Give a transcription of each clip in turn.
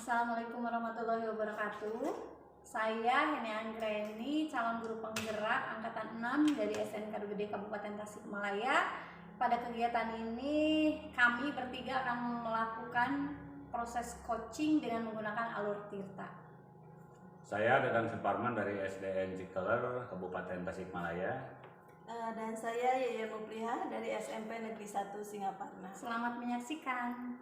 Assalamualaikum warahmatullahi wabarakatuh. Saya Heni Anggreni, calon guru penggerak angkatan 6 dari SMK Gede Kabupaten Tasikmalaya. Pada kegiatan ini kami bertiga akan melakukan proses coaching dengan menggunakan alur tirta. Saya Dadan Suparman dari SDN Cikeler, Kabupaten Tasikmalaya. Dan saya Yaya Mupliha dari SMP Negeri 1 Singaparna. Selamat menyaksikan.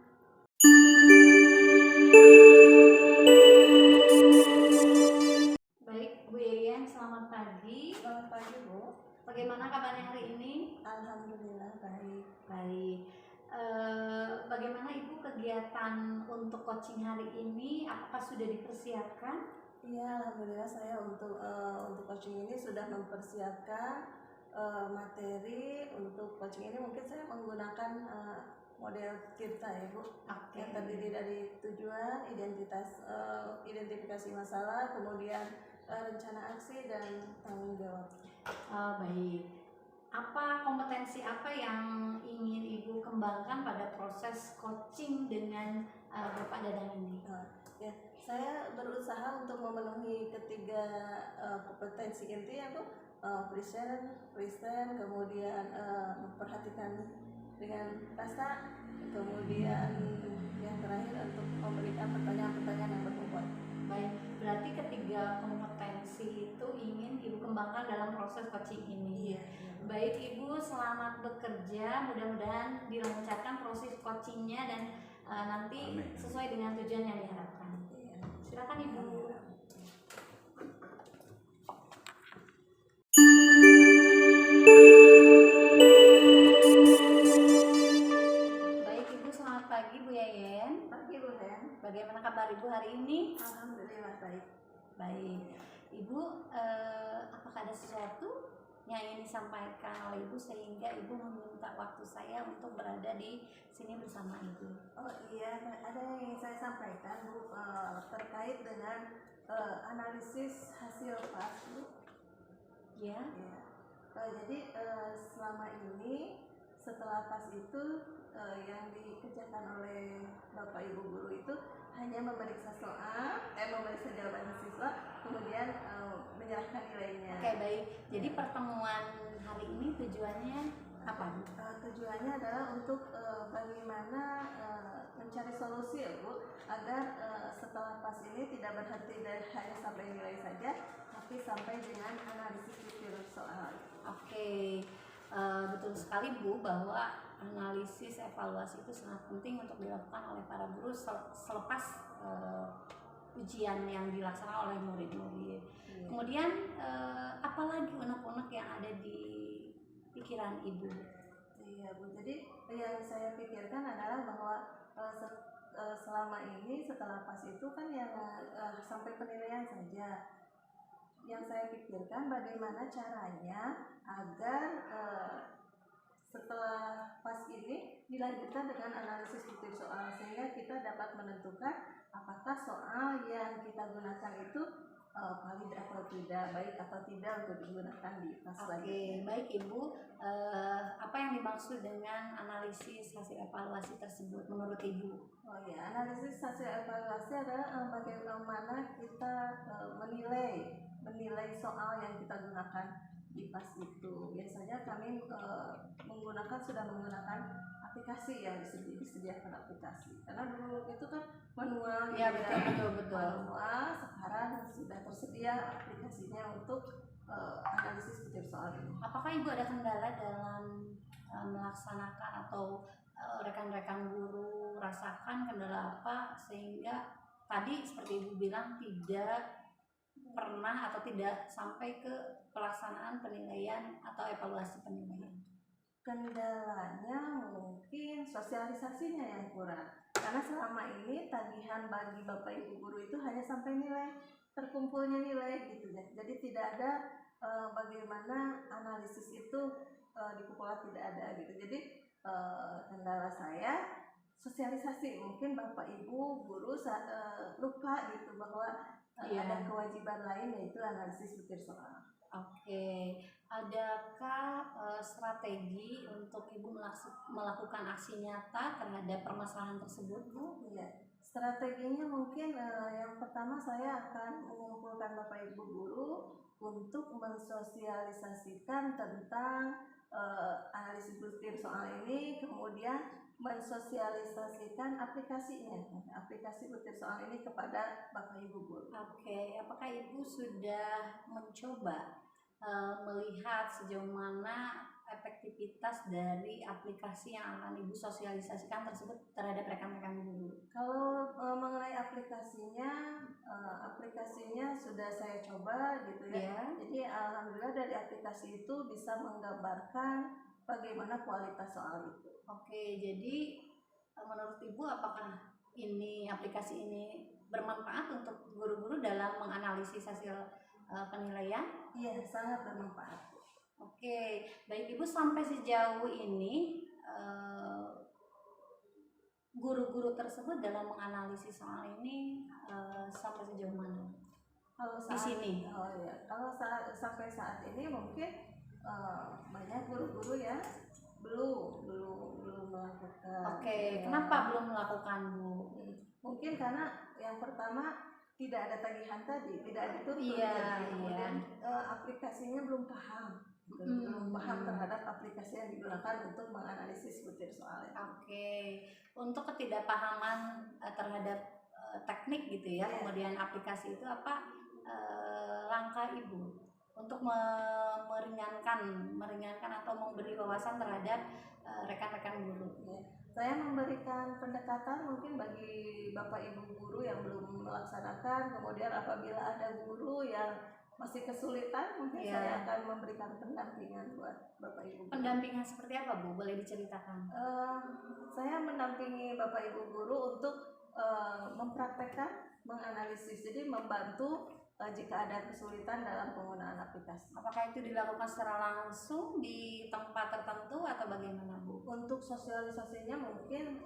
Baik, Bu Yeyen, selamat pagi. Selamat pagi, Bu. Bagaimana kabarnya hari ini? Alhamdulillah baik. Baik. Bagaimana Ibu kegiatan untuk coaching hari ini? Apakah sudah dipersiapkan? Iya, alhamdulillah saya untuk coaching ini sudah mempersiapkan materi. Untuk coaching ini mungkin saya menggunakan model tirta ya, Bu. Oke. Yang terdiri dari tujuan, identifikasi masalah, kemudian rencana aksi dan tanggung jawab. Baik. Apa kompetensi apa yang ingin Ibu kembangkan pada proses coaching dengan Bapak Dadang ini? Ya, saya berusaha untuk memenuhi ketiga kompetensi inti, yaitu present, kemudian memperhatikan dengan rasa, kemudian yang terakhir untuk memberikan pertanyaan-pertanyaan yang berbobot. Baik, berarti ketiga kompetensi itu ingin Ibu kembangkan dalam proses coaching ini. Iya. Baik Ibu, selamat bekerja. Mudah-mudahan dilancarkan proses coachingnya dan nanti Amin. sesuai dengan tujuan yang diharapkan. Iya. Silakan Ibu. Baik Ibu, selamat pagi Bu Yeyen. Pagi, Bu Hen. Bagaimana kabar Ibu hari ini? Alhamdulillah baik. Baik, Ibu, apakah ada sesuatu yang ingin disampaikan oleh Ibu sehingga Ibu meminta waktu saya untuk berada di sini bersama Ibu? Oh iya, ada yang ingin saya sampaikan, Bu, terkait dengan analisis hasil PAS, Bu. Ya, Ya. Jadi selama ini setelah PAS itu yang dikerjakan oleh Bapak Ibu guru itu hanya memeriksa memeriksa jawaban siswa, kemudian menyerahkan nilainya. oke baik. Jadi pertemuan hari ini tujuannya apa? Tujuannya adalah untuk bagaimana mencari solusi ya, Bu, agar setelah PAS ini tidak berhenti hanya sampai nilai saja, tapi sampai dengan analisis detail soal. Oke, betul sekali Bu bahwa analisis evaluasi itu sangat penting untuk dilakukan oleh para guru selepas ujian yang dilaksanakan oleh murid-murid. Iya. Kemudian apalagi unek-unek yang ada di pikiran Ibu? Iya, Bu. Jadi yang saya pikirkan adalah bahwa selama ini setelah PAS itu kan yang sampai penilaian saja. Yang saya pikirkan bagaimana caranya agar setelah PAS ini dilanjutkan dengan analisis detail soal, sehingga kita dapat menentukan apakah soal yang kita gunakan itu valid atau tidak, baik atau tidak untuk digunakan di PAS Oke, selanjutnya. baik Ibu. Apa yang dimaksud dengan analisis hasil evaluasi tersebut menurut Ibu? Oh ya, analisis hasil evaluasi adalah bagaimana kita menilai soal yang kita gunakan di PAS itu. Biasanya kami sudah menggunakan aplikasi yang disediakan aplikasi. Karena dulu itu kan manual, Ya, gitu ya. betul. Manual, sekarang sudah tersedia aplikasinya untuk analisis detail soal ini. Apakah Ibu ada kendala dalam melaksanakan atau rekan-rekan guru rasakan kendala apa sehingga tadi seperti Ibu bilang tidak pernah atau tidak sampai ke pelaksanaan penilaian atau evaluasi penilaian? Kendalanya mungkin sosialisasinya yang kurang, karena selama ini tagihan bagi Bapak Ibu guru itu hanya sampai nilai terkumpulnya nilai gitu ya. Jadi tidak ada bagaimana analisis itu dikumpulkan, tidak ada gitu. Jadi kendala saya sosialisasi, mungkin Bapak Ibu guru lupa gitu bahwa ada kewajiban lain, yaitu analisis detail soal. Oke, adakah strategi untuk Ibu melakukan aksi nyata terhadap permasalahan tersebut, Bu? Iya, Strateginya mungkin yang pertama saya akan mengumpulkan Bapak Ibu guru untuk mensosialisasikan tentang analisis butir soal ini, kemudian mensosialisasikan aplikasi butir soal ini kepada Bapak Ibu guru. Oke, apakah Ibu sudah mencoba melihat sejauh mana efektivitas dari aplikasi yang akan Ibu sosialisasikan tersebut terhadap rekan-rekan guru? Kalau mengenai aplikasinya sudah saya coba gitu ya. Ya. Jadi alhamdulillah dari aplikasi itu bisa menggambarkan bagaimana kualitas soal itu. Oke, jadi menurut Ibu apakah aplikasi ini bermanfaat untuk guru-guru dalam menganalisis hasil penilaian? Iya, sangat bermanfaat. Oke, baik Ibu, sampai sejauh ini guru-guru tersebut dalam menganalisis soal ini sampai sejauh mana? Kalau Di sini? sampai saat ini mungkin banyak guru-guru yang belum melakukan. Oke, kenapa belum melakukan, Bu? Mungkin karena yang pertama tidak ada tagihan tadi, tidak dituntut. Iya, kemudian aplikasinya belum paham. Belum paham terhadap aplikasi yang digunakan untuk menganalisis butir soalnya. Oke, untuk ketidakpahaman terhadap teknik gitu ya, kemudian aplikasi itu apa langkah Ibu untuk meringankan atau memberi wawasan terhadap rekan-rekan guru? Saya memberikan pendekatan mungkin bagi Bapak Ibu guru yang belum melaksanakan, kemudian apabila ada guru yang masih kesulitan, mungkin saya akan memberikan pendampingan buat Bapak Ibu. Pendampingan seperti apa, Bu? Boleh diceritakan? Saya mendampingi Bapak Ibu guru untuk mempraktekkan menganalisis, jadi membantu jika ada kesulitan dalam penggunaan aplikasi. Apakah itu dilakukan secara langsung di tempat tertentu atau bagaimana, Bu? Untuk sosialisasinya mungkin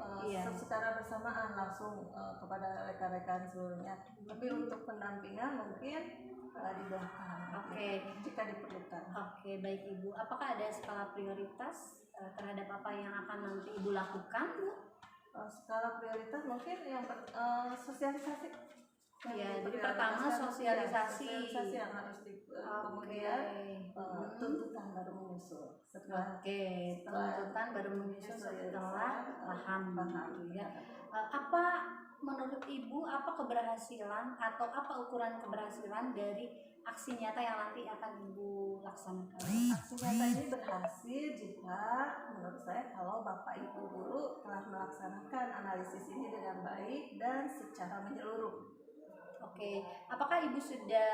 secara bersamaan langsung kepada rekan-rekan seluruhnya. Tapi untuk pendampingan mungkin di belakang. Oke. Jika diperlukan. Oke, baik Ibu. Apakah ada skala prioritas terhadap apa yang akan nanti Ibu lakukan, Bu? Skala prioritas mungkin yang sosialisasi. Iya, jadi pertama sosialisasi yang harus kemudian tuntutan baru menyusul. Tuntutan baru menyusul setelah paham. Ya. Apa menurut Ibu keberhasilan atau apa ukuran keberhasilan dari aksi nyata yang nanti akan Ibu laksanakan? Aksi nyata ini berhasil jika menurut saya kalau Bapak Ibu guru telah melaksanakan analisis ini dengan baik dan secara menyeluruh. Oke, apakah Ibu sudah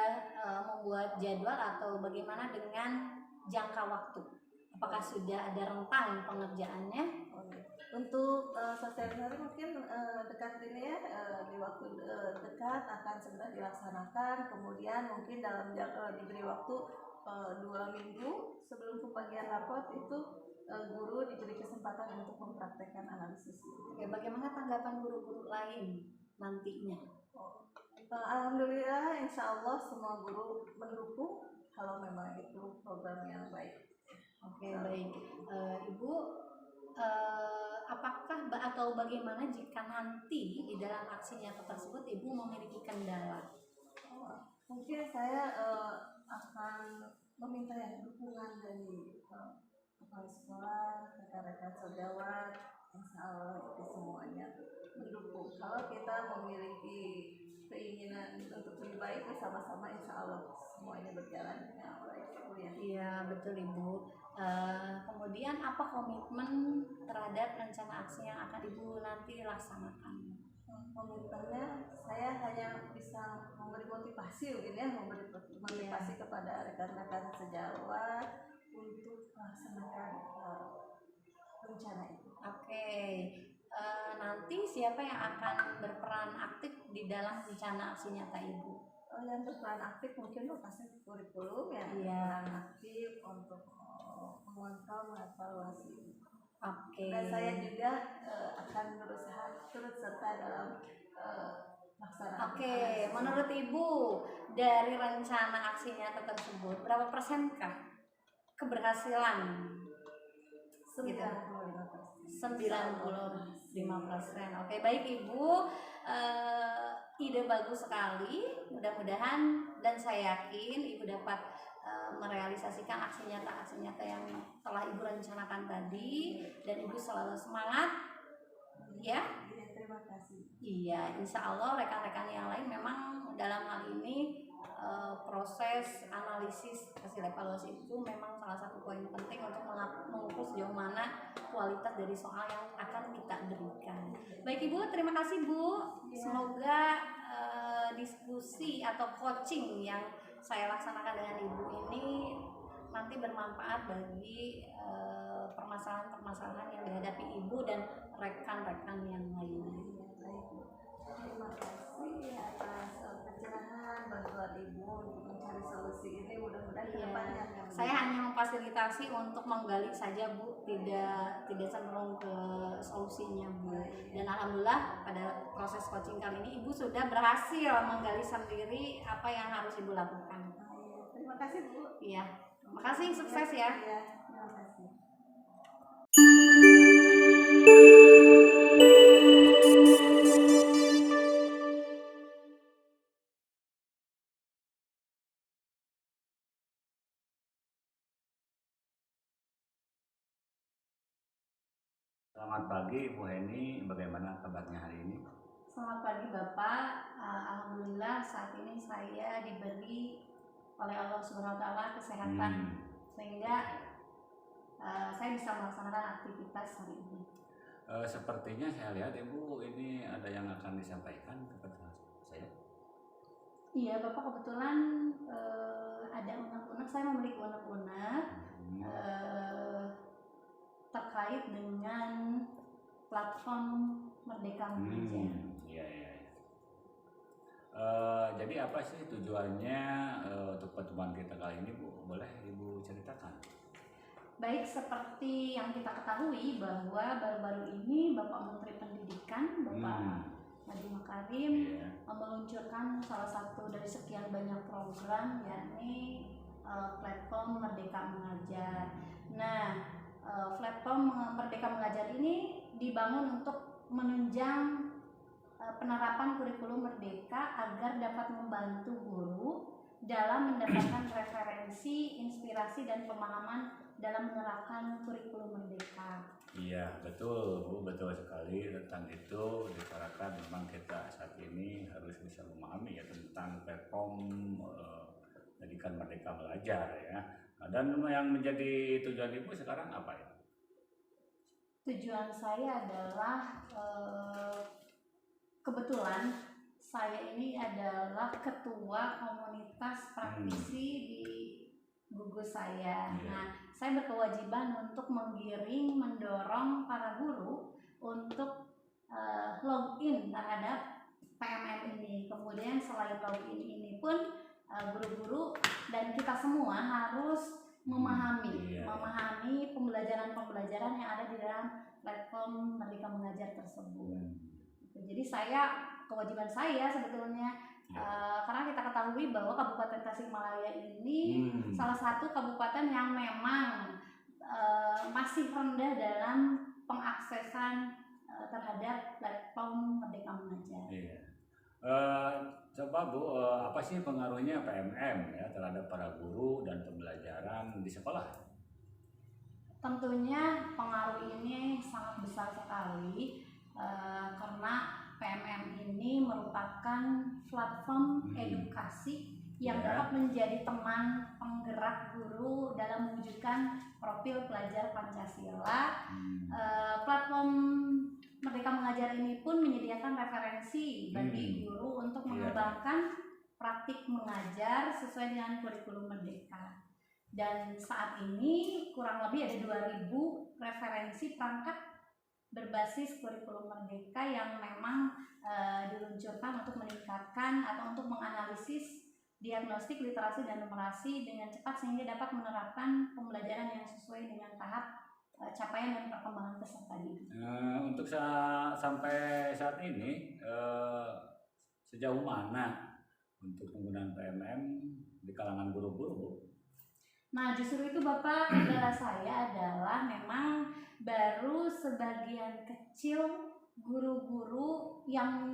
membuat jadwal atau bagaimana dengan jangka waktu? Apakah sudah ada rentang pengerjaannya? Untuk sosialisasi mungkin dekat ini ya, di waktu dekat akan segera dilaksanakan. Kemudian mungkin dalam diberi waktu 2 minggu sebelum pembagian rapot itu guru diberi kesempatan untuk mempraktekkan analisis. Oke, bagaimana tanggapan guru-guru lain nantinya? Alhamdulillah, insya Allah semua guru mendukung kalau memang itu program yang baik. Oke, baik. Ibu, apakah atau bagaimana jika nanti di dalam aksi nyata tersebut Ibu memiliki kendala? Mungkin saya akan meminta dukungan dari kepala sekolah, rekan-rekan sejawat, insya Allah itu semuanya mendukung. Kalau kita memiliki keinginan untuk lebih baik bersama-sama, insya Allah semuanya berjalan dengan baik. Iya, betul Ibu. Kemudian apa komitmen terhadap rencana aksi yang akan Ibu nanti laksanakan? Komitmennya saya hanya bisa memberi motivasi memberi motivasi kepada rekan-rekan sejawat untuk melaksanakan rencana itu. Oke. Nanti siapa yang akan berperan aktif di dalam rencana aksi nyata Ibu? Yang berperan aktif mungkin lokasi kurikulum berperan aktif untuk mengontrol, mengevaluasi. Oke. Dan saya juga akan berusaha turut serta dalam pelaksanaan. Oke, menurut Ibu dari rencana aksi nyata tersebut berapa persenkah keberhasilan? 95%. 95%. Oke, baik Ibu. ide bagus sekali. Mudah-mudahan dan saya yakin Ibu dapat merealisasikan aksi nyata yang telah Ibu rencanakan tadi, dan Ibu selalu semangat ya. Iya, terima kasih. Iya, insya Allah rekan-rekan yang lain memang dalam hal ini proses analisis hasil evaluasi itu memang salah satu poin penting untuk mengukur sejauh mana kualitas dari soal yang akan kita berikan. Baik Ibu, terima kasih Bu. Ya. Semoga diskusi atau coaching yang saya laksanakan dengan Ibu ini nanti bermanfaat bagi permasalahan-permasalahan yang dihadapi Ibu dan rekan-rekan yang lainnya. Terima kasih atas pencerahan bantuan Ibu untuk mencari solusi ini. Mudah-mudahan kedepannya akan Saya hanya memfasilitasi untuk menggali saja Bu, tidak cenderung ke solusinya Bu. Dan alhamdulillah pada proses coaching kali ini Ibu sudah berhasil menggali sendiri apa yang harus Ibu lakukan. Terima kasih Bu. Iya, terima kasih, sukses ya. Iya, terima kasih. Selamat pagi Bu Heni, bagaimana kabarnya hari ini? Selamat pagi Bapak. Alhamdulillah saat ini saya diberi oleh Allah Subhanahu wa taala kesehatan sehingga saya bisa melaksanakan aktivitas hari ini. Sepertinya saya lihat Ibu ini ada yang akan disampaikan kepada saya. Iya Bapak, kebetulan ada unek-unek, saya memiliki unek-unek terkait dengan platform Merdeka Mengajar. Iya. Jadi apa sih tujuannya untuk pertemuan kita kali ini Bu? Boleh Ibu ceritakan? Baik, seperti yang kita ketahui bahwa baru-baru ini Bapak Menteri Pendidikan, Bapak Nadiem Makarim meluncurkan salah satu dari sekian banyak program, yakni platform Merdeka Mengajar. Nah, platform Merdeka Mengajar ini dibangun untuk menunjang penerapan kurikulum merdeka agar dapat membantu guru dalam mendapatkan referensi, inspirasi, dan pemahaman dalam menerapkan kurikulum merdeka. Iya betul Bu, betul sekali tentang itu dibicarakan. Memang kita saat ini harus bisa memahami ya tentang platform pendidikan Merdeka Belajar ya. Dan yang menjadi tujuan Ibu sekarang apa ya? Tujuan saya adalah kebetulan saya ini adalah ketua komunitas praktisi di gugus saya. Nah, saya berkewajiban untuk menggiring, mendorong para guru untuk login terhadap PMM ini. Kemudian selain login ini pun guru-guru dan kita semua harus memahami pembelajaran-pembelajaran yang ada di dalam platform Merdeka Mengajar tersebut. Jadi kewajiban saya sebetulnya karena kita ketahui bahwa Kabupaten Tasikmalaya ini salah satu kabupaten yang memang masih rendah dalam pengaksesan terhadap platform Merdeka Mengajar. Iya. Coba Bu, apa sih pengaruhnya PMM ya terhadap para guru dan pembelajaran di sekolah? Tentunya pengaruh ini sangat besar sekali karena PMM ini merupakan platform edukasi yang dapat menjadi teman penggerak guru dalam mewujudkan profil pelajar Pancasila. Platform Merdeka Mengajar ini pun menyediakan referensi bagi guru untuk mengembangkan praktik mengajar sesuai dengan kurikulum merdeka. Dan saat ini kurang lebih ada 2.000 referensi perangkat berbasis kurikulum merdeka yang memang diluncurkan untuk meningkatkan atau untuk menganalisis diagnostik, literasi, dan numerasi dengan cepat sehingga dapat menerapkan pembelajaran yang sesuai dengan tahap capaian dan perkembangan peserta didik. Untuk sampai saat ini sejauh mana untuk penggunaan PMM di kalangan guru-guru? Nah, justru itu Bapak, kendala saya adalah memang baru sebagian kecil guru-guru yang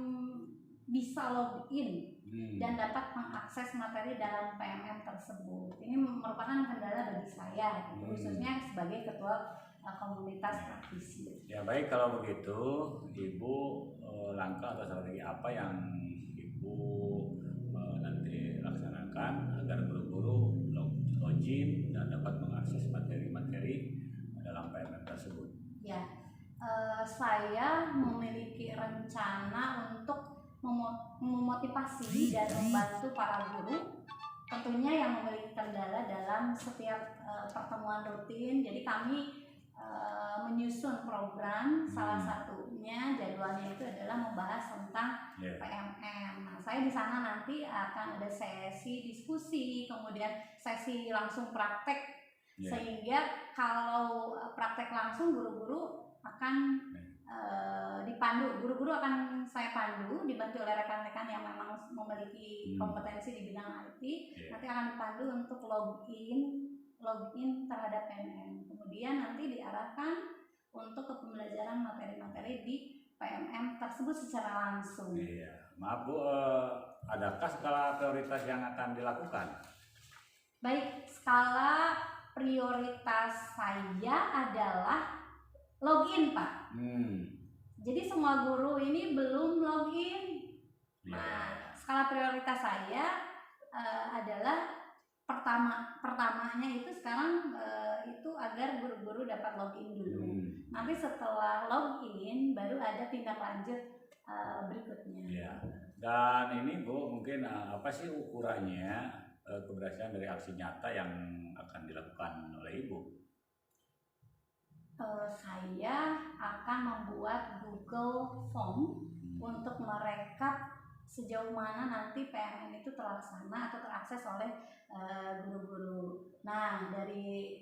bisa login dan dapat mengakses materi dalam PMM tersebut. Ini merupakan kendala bagi saya, gitu, khususnya sebagai ketua komunitas praktisi. Ya baik, kalau begitu Ibu langkah atau strategi apa yang Ibu nanti laksanakan agar guru-guru login dan dapat mengakses materi-materi dalam PMM tersebut? Ya, saya memiliki rencana untuk memotivasi dan membantu para guru, tentunya yang memiliki kendala dalam setiap pertemuan rutin. Jadi kami menyusun program, salah satunya jadwalnya itu adalah membahas tentang PMM. Nah, saya di sana nanti akan ada sesi diskusi, kemudian sesi langsung praktek, sehingga kalau praktek langsung guru-guru akan dipandu, guru-guru akan saya pandu, dibantu oleh rekan-rekan yang memang memiliki kompetensi di bidang IT, nanti akan dipandu untuk login terhadap PMM. Kemudian nanti diarahkan untuk ke pembelajaran materi-materi di PMM tersebut secara langsung. Iya, maaf Bu, adakah skala prioritas yang akan dilakukan? Baik, skala prioritas saya adalah login, Pak. Jadi semua guru ini belum login. Nah, skala prioritas saya adalah pertamanya itu sekarang itu agar guru-guru dapat login dulu. Nanti setelah login baru ada tindak lanjut berikutnya. Ya. Dan ini Bu, mungkin apa sih ukurannya keberhasilan dari aksi nyata yang akan dilakukan oleh Ibu? Saya akan membuat Google Form untuk merekap sejauh mana nanti PMM itu terlaksana atau terakses oleh guru-guru. Nah, dari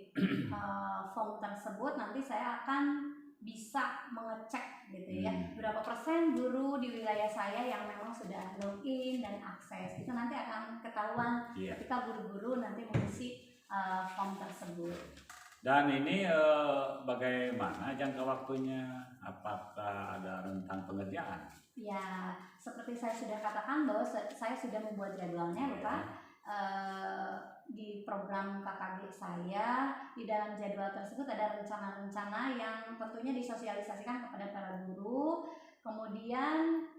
form tersebut nanti saya akan bisa mengecek gitu ya, berapa persen guru di wilayah saya yang memang sudah login dan akses. Itu nanti akan ketahuan ketika guru-guru nanti mengisi form tersebut. Dan ini bagaimana jangka waktunya? Apakah ada rentang pengerjaan? Ya, seperti saya sudah katakan bahwa saya sudah membuat jadwalnya, Bapak. Di program KKG saya, di dalam jadwal tersebut ada rencana-rencana yang tentunya disosialisasikan kepada para guru. Kemudian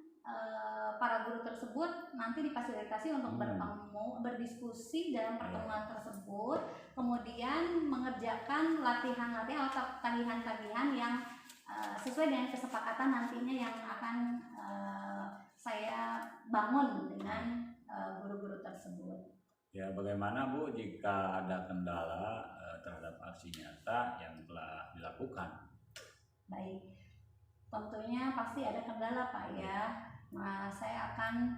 para guru tersebut nanti difasilitasi untuk bertemu, berdiskusi dalam pertemuan tersebut, kemudian mengerjakan latihan-latihan atau tagihan-tagihan yang sesuai dengan kesepakatan nantinya yang akan saya bangun dengan guru-guru tersebut. Ya, bagaimana Bu jika ada kendala terhadap aksi nyata yang telah dilakukan? Baik, tentunya pasti ada kendala, Pak ya. Nah, saya akan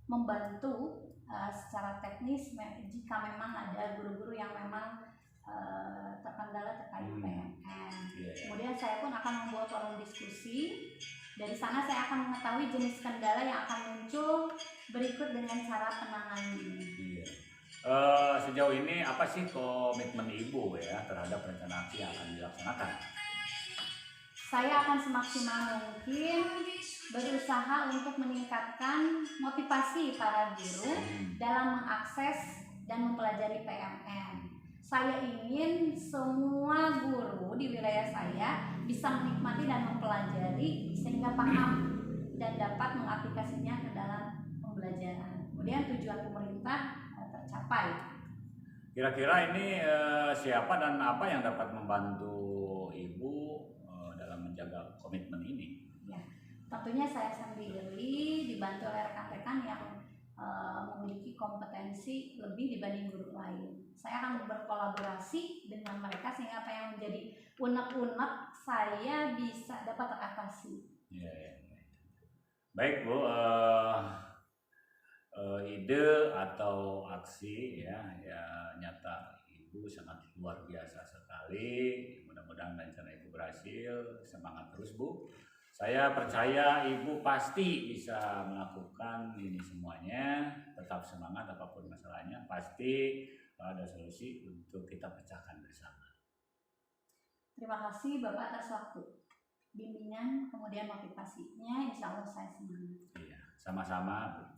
membantu secara teknis jika memang ada guru-guru yang memang terkendala terkait PMM. Kemudian saya pun akan membuat forum diskusi. Dari sana saya akan mengetahui jenis kendala yang akan muncul berikut dengan cara penanganannya. Sejauh ini apa sih komitmen Ibu ya terhadap rencana aksi yang akan dilaksanakan? Saya akan semaksimal mungkin berusaha untuk meningkatkan motivasi para guru dalam mengakses dan mempelajari PMM. Saya ingin semua guru di wilayah saya bisa menikmati dan mempelajari sehingga paham dan dapat mengaplikasinya ke dalam pembelajaran. Kemudian tujuan pemerintah tercapai. Kira-kira ini siapa dan apa yang dapat membantu Ibu dalam menjaga komitmen ini? Ya, tentunya saya sendiri dibantu oleh rekan-rekan yang memiliki kompetensi lebih dibanding guru lain. Saya akan berkolaborasi dengan mereka sehingga apa yang menjadi unek-unek saya bisa dapat teratasi. Ya. Baik Bu, ide atau aksi ya nyata Ibu sangat luar biasa sekali. Mudah-mudahan rencana Ibu berhasil. Semangat terus Bu. Saya percaya Ibu pasti bisa melakukan ini semuanya. Tetap semangat apapun masalahnya. Pasti ada solusi untuk kita pecahkan bersama. Terima kasih Bapak atas waktu, bimbingan, kemudian motivasinya. Insya Allah saya semangat. Iya. sama-sama.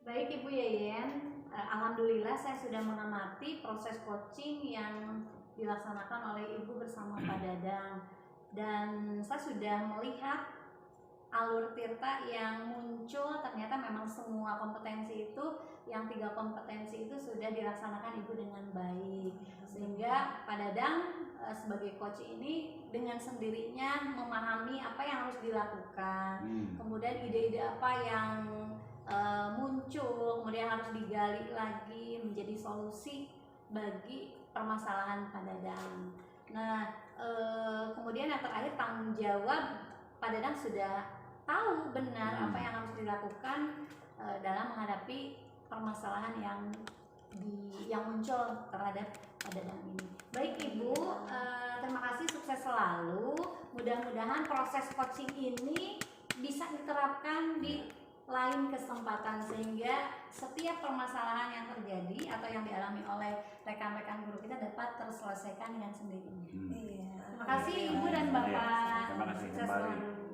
Baik Ibu Yeyen, alhamdulillah saya sudah mengamati proses coaching yang dilaksanakan oleh Ibu bersama Pak Dadang, dan saya sudah melihat alur Tirta yang muncul. Ternyata memang semua kompetensi itu, yang 3 kompetensi itu sudah dilaksanakan Ibu dengan baik, sehingga Pak Dadang sebagai coach ini dengan sendirinya memahami apa yang harus dilakukan, kemudian ide-ide apa yang muncul, kemudian harus digali lagi menjadi solusi bagi permasalahan Pak Dadang. Nah, kemudian yang terakhir tanggung jawab. Pak Dadang sudah tahu benar apa yang harus dilakukan dalam menghadapi permasalahan yang muncul terhadap Pak Dadang ini. Baik Ibu, terima kasih, sukses selalu. Mudah-mudahan proses coaching ini bisa diterapkan di lain kesempatan, sehingga setiap permasalahan yang terjadi atau yang dialami oleh rekan-rekan guru kita dapat terselesaikan dengan sendirinya. Terima kasih Ibu dan Bapak. Terima kasih Sukses kembali. selalu.